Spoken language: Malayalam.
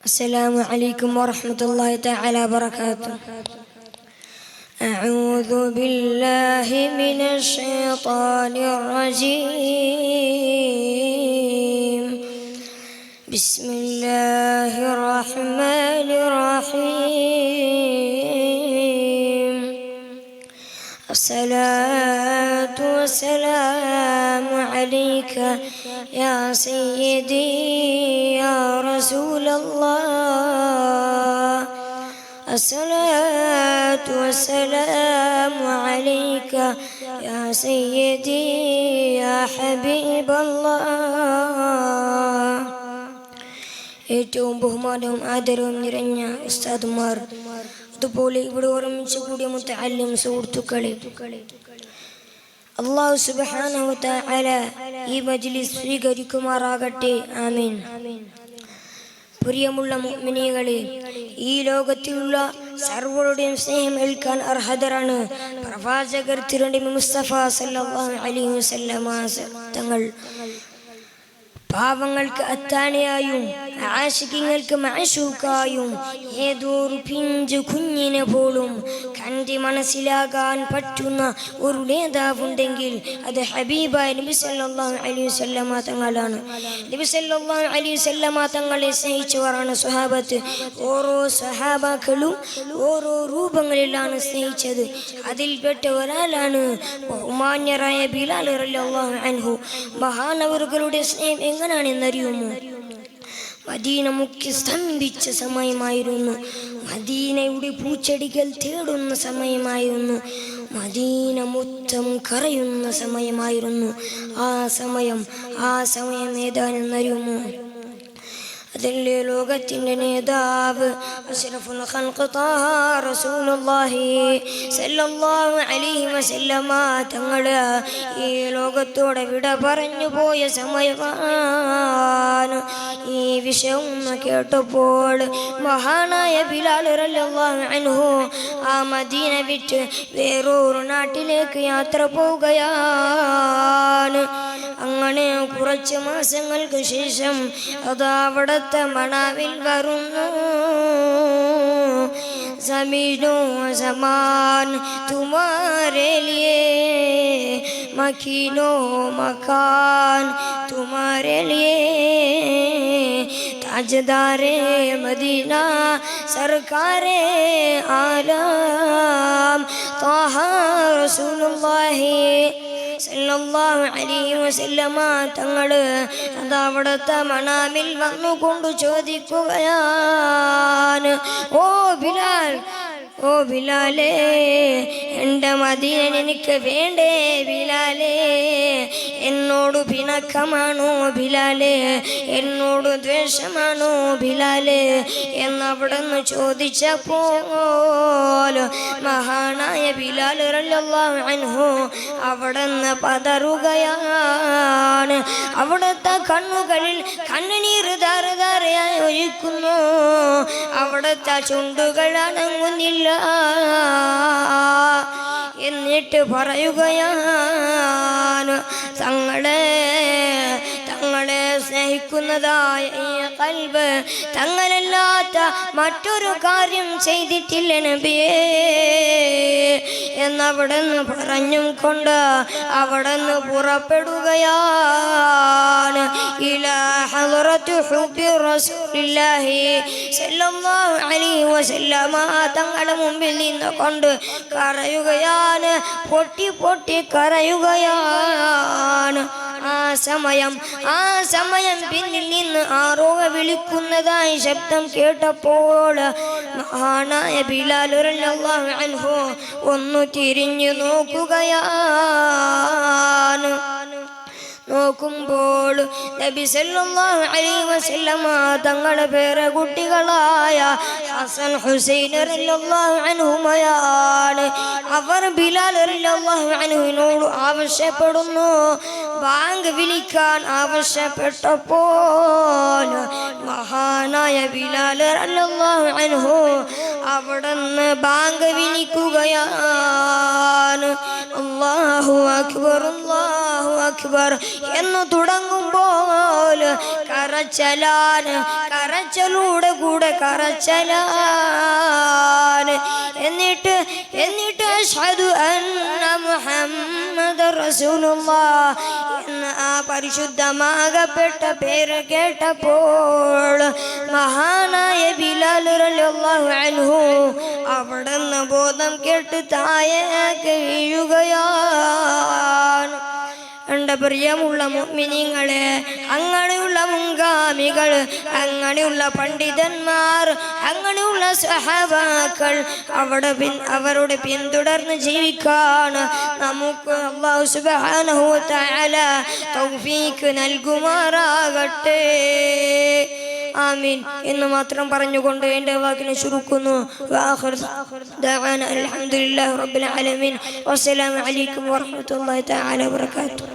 السلام عليكم ورحمة الله تعالى وبركاته. أعوذ بالله من الشيطان الرجيم. بسم الله الرحمن الرحيم. الصلاة والسلام عليك يا سيدي يا رسول الله. الصلاة والسلام عليك يا سيدي يا حبيب الله. ഏറ്റവും ബഹുമാനവും ആദരവും നിറഞ്ഞ ഉസ്താദുമാർ, അതുപോലെ ഇവിടെ ഓർമ്മിച്ചു കൂടിയ മുത്തഅല്ലിം സുഹൃത്തുക്കളെ, അല്ലാഹു സുബ്ഹാനഹു വ തആല ഈ മജ്ലിസ് സ്വീകരിക്കുമാറാകട്ടെ. ആമീൻ. പ്രിയമുള്ള മുഅ്മിനീകളെ, ഈ ലോകത്തിലുള്ള സർവ്വരുടെയും സ്നേഹം ഏൽക്കാൻ അർഹതരാണ് പ്രവാചകർ തിരുനബി മുസ്തഫ സല്ലല്ലാഹു അലൈഹി വസല്ലമ തങ്ങൾ. പാവങ്ങൾക്ക് അത്താണിയായും ആശിഖിങ്ങൾക്ക് മഅശൂഖായും ഏതൊരു പിഞ്ചു കുഞ്ഞിനെ പോലും കണ്ട് മനസ്സിലാകാൻ പറ്റുന്ന ഒരു നേതാവുണ്ടെങ്കിൽ അത് ഹബീബായ നബി സല്ലല്ലാഹു അലൈഹി വസല്ലമ തങ്ങളാണ്. നബി സല്ലല്ലാഹു അലൈഹി വസല്ലമ തങ്ങളെ സ്നേഹിച്ചവരാണ് സ്വഹാബത്ത്. ഓരോ സ്വഹാബാക്കളും ഓരോ രൂപങ്ങളിലാണ് സ്നേഹിച്ചത്. അതിൽപ്പെട്ട ഒരാളാണ് ബഹുമാന്യരായ ബിലാൽ റളിയല്ലാഹു അൻഹു. മഹാനവറുകളുടെ സ്നേഹം എങ്ങനെയാണെന്നറിയുമോ? മദീന മുക്കി സ്തംഭിച്ച സമയമായിരുന്നു. മദീനയുടെ പൂച്ചെടികൾ തേടുന്ന സമയമായിരുന്നു. മദീന മൊത്തം കരയുന്ന സമയമായിരുന്നു. ആ സമയം ഏതാണെന്നറിയുമോ? അതിലെ ലോകത്തിൻ്റെ നേതാവ് അഷ്റഫുൽ ഖൽഖ് ത്വാഹ റസൂലുള്ളാഹി സല്ലല്ലാഹു അലൈഹി വസല്ലമ തങ്ങൾ ഈ ലോകത്തോടെ വിട പറഞ്ഞു പോയ സമയമാണ്. ഈ വിഷയം കേട്ടപ്പോൾ മഹാനായ ബിലാൽ റളിയല്ലാഹു അൻഹു ആ മദീന വിട്ട് വേറൊരു നാട്ടിലേക്ക് യാത്ര പോവുകയാണ്. അങ്ങനെ കുറച്ച് മാസങ്ങൾക്ക് ശേഷം അവിടുത്തെ മണാവിൽ വരുന്നു. ज़मीनो ज़मान तुम्हारे लिए, मकीनो मकान तुम्हारे लिए, ताजदारे मदीना सरकारे आलम त्वाहा रसूलुल्लाही സല്ലല്ലാഹു അലൈഹി വസല്ലമ തങ്ങൾ അവിടുത്തെ മണാമിൽ വന്നുകൊണ്ട് ചോദിക്കുകയാണ്, ഓ ബിലാലേ, എൻ്റെ മദീന എനിക്ക് വേണ്ടേ ബിലാലേ? എന്നോട് പിണക്കമാണോ ബിലാലേ? എന്നോട് ദ്വേഷമാണോ ബിലാലേ എന്നവിടുന്ന് ചോദിച്ചപ്പോൾ മഹാനായ ബിലാൽ റളിയല്ലാഹു അൻഹു അവിടുന്ന് പതറുകയാണ്. അവിടുത്തെ കണ്ണുകളിൽ കണ്ണുനീർ ധാരധാരയായി ഒഴുക്കുന്നു. അവിടുത്തെ ചുണ്ടുകൾ അനങ്ങുന്നില്ല. എന്നിട്ട് പറയുകയാണ്, തങ്ങളെ സ്നേഹിക്കുന്നതായ ഈ ഖൽബ് തങ്ങളല്ലാത്ത മറ്റൊരു കാര്യം ചെയ്തിട്ടില്ല നബിയേ എന്നവിടുന്ന് പറഞ്ഞും കൊണ്ട് അവിടുന്ന് പുറപ്പെടുകയാണ്. ഇലാ ഹളറത്തു ഹുബ്ബി റസൂലില്ലാഹി സല്ലല്ലാഹു അലൈഹി വസല്ലമ തങ്ങളുടെ മുമ്പിൽ നിന്ന് കൊണ്ട് കരയുകയാണ്. പൊട്ടി പൊട്ടി കരയുകയാണ്. ആ സമയം പിന്നിൽ നിന്ന് ആരോ വിളിക്കുന്നതായി ശബ്ദം കേട്ടപ്പോൾ മഹാനായ ബിലാൽ റളിയല്ലാഹു അൻഹു ഒന്ന് തിരിഞ്ഞു നോക്കുകയാണ്. നോക്കുമ്പോൾ നബി സല്ലല്ലാഹു അലൈഹി വസല്ലമ തങ്ങളുടെ പേരകുട്ടികളായ ഹസൻ ഹുസൈൻ റളിയല്ലാഹു അൻഹുമയാണ്. അവർ ബിലാൽ റളിയല്ലാഹു അൻഹുവിനോട് ആവശ്യപ്പെടുന്നു. ബാങ്ക് വിളിക്കാൻ ആവശ്യപ്പെട്ടപ്പോൾ മഹാനായ ബിലാൽ റളിയല്ലാഹു അൻഹു അവിടുന്ന് ബാങ്ക് വിളിക്കുകയാണ്. അല്ലാഹു അക്ബർ അല്ലാഹു അക്ബർ എന്ന് തുടങ്ങുമ്പോൾ കരച്ചലൂടെ കൂടെ കരച്ചലാൻ എന്നിട്ട് അഷ്ഹദു അന്ന മുഹമ്മദർ റസൂലുള്ളാഹ് എന്ന ആ പരിശുദ്ധമാകപ്പെട്ട പേര് കേട്ടപ്പോൾ മഹാനായ ബിലാൽ റളിയല്ലാഹു അൻഹു അവിടുന്ന് ബോധം കേട്ട് താഴേക്ക് വീഴുകയാണ്. എൻ്റെ പ്രിയമുള്ള മുഅ്മിനീങ്ങളെ, അങ്ങനെയുള്ള മുൻഗാമികൾ, അങ്ങനെയുള്ള പണ്ഡിതന്മാർ, അങ്ങനെയുള്ള സ്വഹാബാക്കൾ അവരുടെ പിന്തുടർന്ന് ജീവിക്കാൻ നമുക്ക് അല്ലാഹു സുബ്ഹാനഹു വ തആല തൗഫീഖ് നൽകുമാറാകട്ടെ. ആമീൻ എന്ന് മാത്രം പറഞ്ഞുകൊണ്ട് എൻ്റെ വാക്കിനെ ചുരുക്കുന്നു. അൽഹംദുലില്ലാഹി റബ്ബിൽ ആലമീൻ. വസ്സലാമു അലൈക്കും വറഹ്മത്തുള്ളാഹി തആല വബറകാതുഹു.